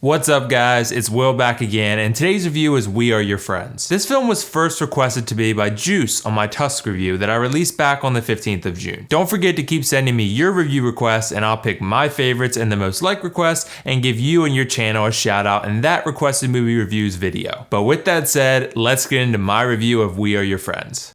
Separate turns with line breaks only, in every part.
What's up guys, it's Will back again, and today's review is We Are Your Friends. This film was first requested to me by Juice on my Tusk review that I released back on the 15th of June. Don't forget to keep sending me your review requests and I'll pick my favorites and the most liked requests and give you and your channel a shout out in that requested movie reviews video. But with that said, let's get into my review of We Are Your Friends.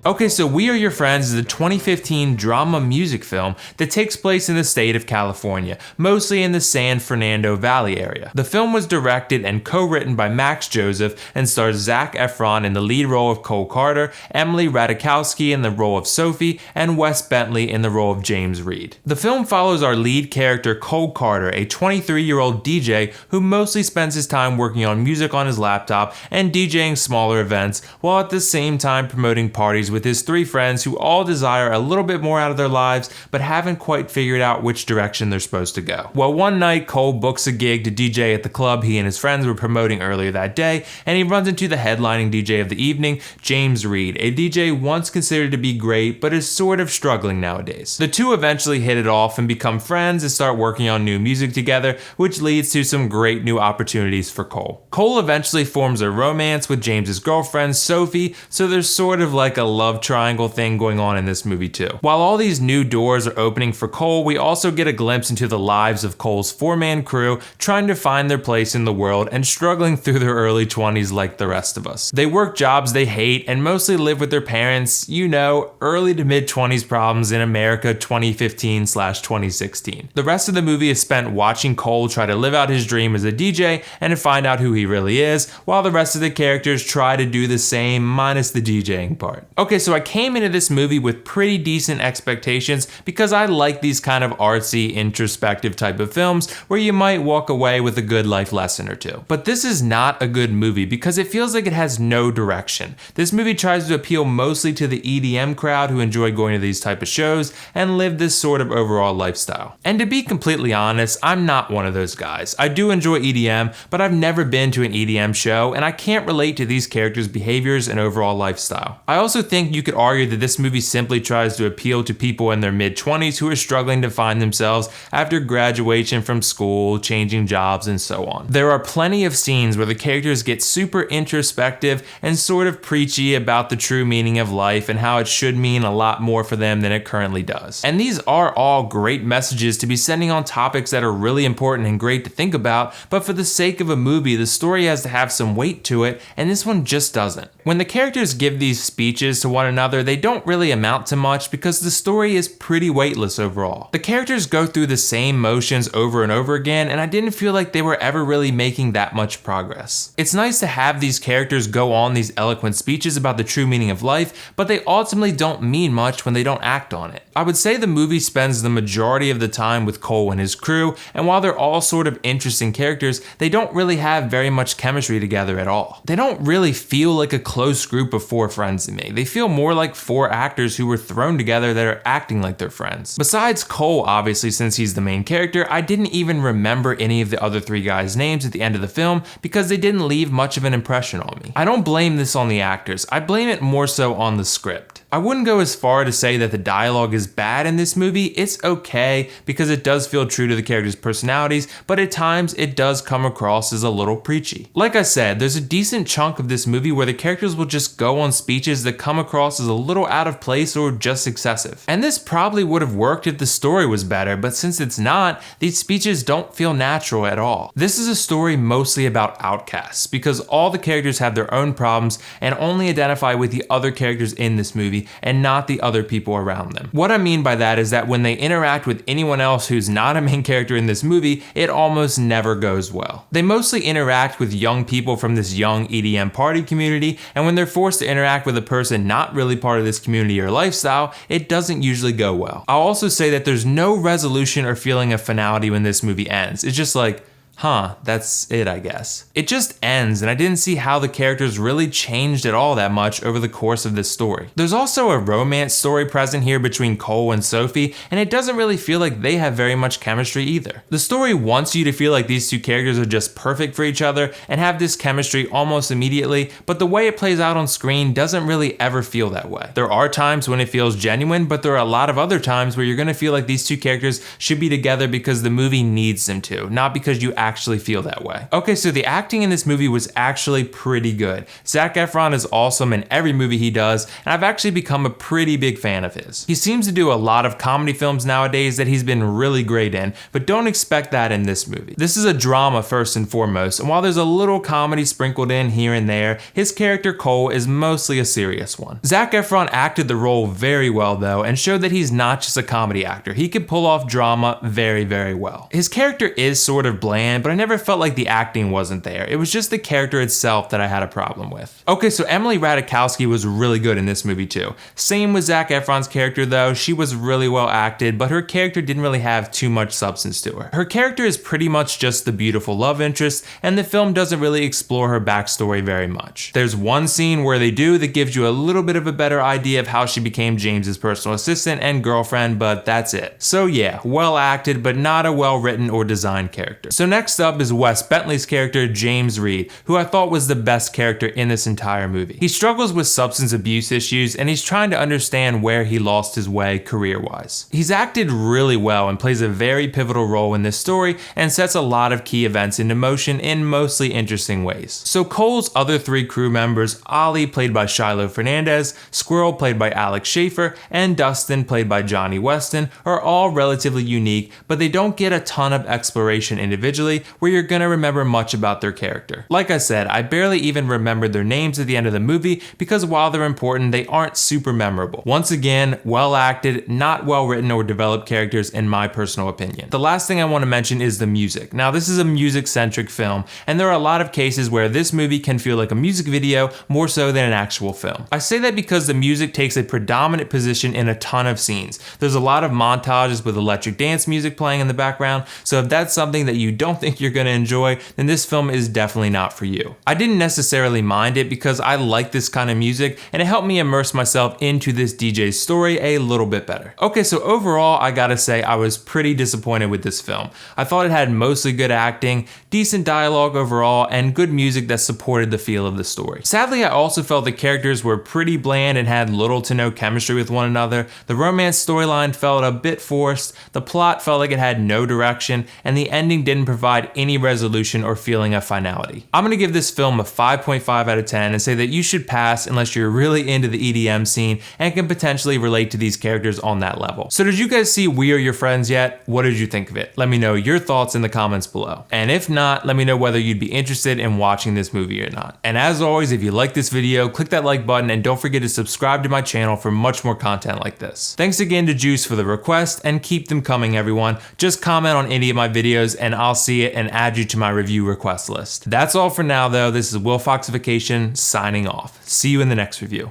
Okay, so We Are Your Friends is a 2015 drama music film that takes place in the state of California, mostly in the San Fernando Valley area. The film was directed and co-written by Max Joseph and stars Zac Efron in the lead role of Cole Carter, Emily Ratajkowski in the role of Sophie, and Wes Bentley in the role of James Reed. The film follows our lead character Cole Carter, a 23-year-old DJ who mostly spends his time working on music on his laptop and DJing smaller events, while at the same time promoting parties with his three friends who all desire a little bit more out of their lives but haven't quite figured out which direction they're supposed to go. Well, one night Cole books a gig to DJ at the club he and his friends were promoting earlier that day, and he runs into the headlining DJ of the evening, James Reed, a DJ once considered to be great but is sort of struggling nowadays. The two eventually hit it off and become friends and start working on new music together, which leads to some great new opportunities for Cole. Cole eventually forms a romance with James's girlfriend, Sophie, so there's sort of like a love triangle thing going on in this movie too. While all these new doors are opening for Cole, we also get a glimpse into the lives of Cole's four-man crew trying to find their place in the world and struggling through their early 20s like the rest of us. They work jobs they hate and mostly live with their parents, you know, early to mid-20s problems in America 2015/2016. The rest of the movie is spent watching Cole try to live out his dream as a DJ and to find out who he really is, while the rest of the characters try to do the same minus the DJing part. Okay, so I came into this movie with pretty decent expectations because I like these kind of artsy, introspective type of films where you might walk away with a good life lesson or two. But this is not a good movie because it feels like it has no direction. This movie tries to appeal mostly to the EDM crowd who enjoy going to these type of shows and live this sort of overall lifestyle. And to be completely honest, I'm not one of those guys. I do enjoy EDM, but I've never been to an EDM show and I can't relate to these characters' behaviors and overall lifestyle. I also think you could argue that this movie simply tries to appeal to people in their mid-20s who are struggling to find themselves after graduation from school, changing jobs, and so on. There are plenty of scenes where the characters get super introspective and sort of preachy about the true meaning of life and how it should mean a lot more for them than it currently does. And these are all great messages to be sending on topics that are really important and great to think about, but for the sake of a movie, the story has to have some weight to it, and this one just doesn't. When the characters give these speeches to one another, they don't really amount to much because the story is pretty weightless overall. The characters go through the same motions over and over again, and I didn't feel like they were ever really making that much progress. It's nice to have these characters go on these eloquent speeches about the true meaning of life, but they ultimately don't mean much when they don't act on it. I would say the movie spends the majority of the time with Cole and his crew, and while they're all sort of interesting characters, they don't really have very much chemistry together at all. They don't really feel like a close group of four friends to me. They feel more like four actors who were thrown together that are acting like they're friends. Besides Cole, obviously, since he's the main character, I didn't even remember any of the other three guys' names at the end of the film because they didn't leave much of an impression on me. I don't blame this on the actors. I blame it more so on the script. I wouldn't go as far to say that the dialogue is bad in this movie. It's okay because it does feel true to the characters' personalities, but at times it does come across as a little preachy. Like I said, there's a decent chunk of this movie where the characters will just go on speeches that come across as a little out of place or just excessive. And this probably would have worked if the story was better, but since it's not, these speeches don't feel natural at all. This is a story mostly about outcasts because all the characters have their own problems and only identify with the other characters in this movie and not the other people around them. What I mean by that is that when they interact with anyone else who's not a main character in this movie, it almost never goes well. They mostly interact with young people from this young EDM party community, and when they're forced to interact with a person not really part of this community or lifestyle, it doesn't usually go well. I'll also say that there's no resolution or feeling of finality when this movie ends. It's just like, huh, that's it, I guess. It just ends, and I didn't see how the characters really changed at all that much over the course of this story. There's also a romance story present here between Cole and Sophie, and it doesn't really feel like they have very much chemistry either. The story wants you to feel like these two characters are just perfect for each other and have this chemistry almost immediately, but the way it plays out on screen doesn't really ever feel that way. There are times when it feels genuine, but there are a lot of other times where you're gonna feel like these two characters should be together because the movie needs them to, not because you actually feel that way. Okay, so the acting in this movie was actually pretty good. Zac Efron is awesome in every movie he does, and I've actually become a pretty big fan of his. He seems to do a lot of comedy films nowadays that he's been really great in, but don't expect that in this movie. This is a drama first and foremost, and while there's a little comedy sprinkled in here and there, his character Cole is mostly a serious one. Zac Efron acted the role very well though, and showed that he's not just a comedy actor. He can pull off drama very, very well. His character is sort of bland, but I never felt like the acting wasn't there. It was just the character itself that I had a problem with. Okay, so Emily Ratajkowski was really good in this movie too. Same with Zac Efron's character though, she was really well acted, but her character didn't really have too much substance to her. Her character is pretty much just the beautiful love interest, and the film doesn't really explore her backstory very much. There's one scene where they do that gives you a little bit of a better idea of how she became James's personal assistant and girlfriend, but that's it. So yeah, well acted, but not a well written or designed character. So next up is Wes Bentley's character, James Reed, who I thought was the best character in this entire movie. He struggles with substance abuse issues, and he's trying to understand where he lost his way career-wise. He's acted really well and plays a very pivotal role in this story and sets a lot of key events into motion in mostly interesting ways. So Cole's other three crew members, Ollie played by Shiloh Fernandez, Squirrel played by Alex Shaffer, and Dustin played by Jonny Weston, are all relatively unique, but they don't get a ton of exploration individually where you're gonna remember much about their character. Like I said, I barely even remembered their names at the end of the movie because while they're important, they aren't super memorable. Once again, well acted, not well written or developed characters in my personal opinion. The last thing I want to mention is the music. Now this is a music-centric film, and there are a lot of cases where this movie can feel like a music video more so than an actual film. I say that because the music takes a predominant position in a ton of scenes. There's a lot of montages with electric dance music playing in the background, so if that's something that you don't think you're gonna enjoy, then this film is definitely not for you. I didn't necessarily mind it because I like this kind of music, and it helped me immerse myself into this DJ's story a little bit better. Okay, so overall, I gotta say I was pretty disappointed with this film. I thought it had mostly good acting, decent dialogue overall, and good music that supported the feel of the story. Sadly, I also felt the characters were pretty bland and had little to no chemistry with one another. The romance storyline felt a bit forced, the plot felt like it had no direction, and the ending didn't provide any resolution or feeling of finality. I'm gonna give this film a 5.5 out of 10 and say that you should pass unless you're really into the EDM scene and can potentially relate to these characters on that level. So did you guys see We Are Your Friends yet? What did you think of it? Let me know your thoughts in the comments below. And if not, let me know whether you'd be interested in watching this movie or not. And as always, if you like this video, click that like button and don't forget to subscribe to my channel for much more content like this. Thanks again to Juice for the request, and keep them coming, everyone. Just comment on any of my videos and I'll see it and add you to my review request list. That's all for now though. This is WillFoxification signing off. See you in the next review.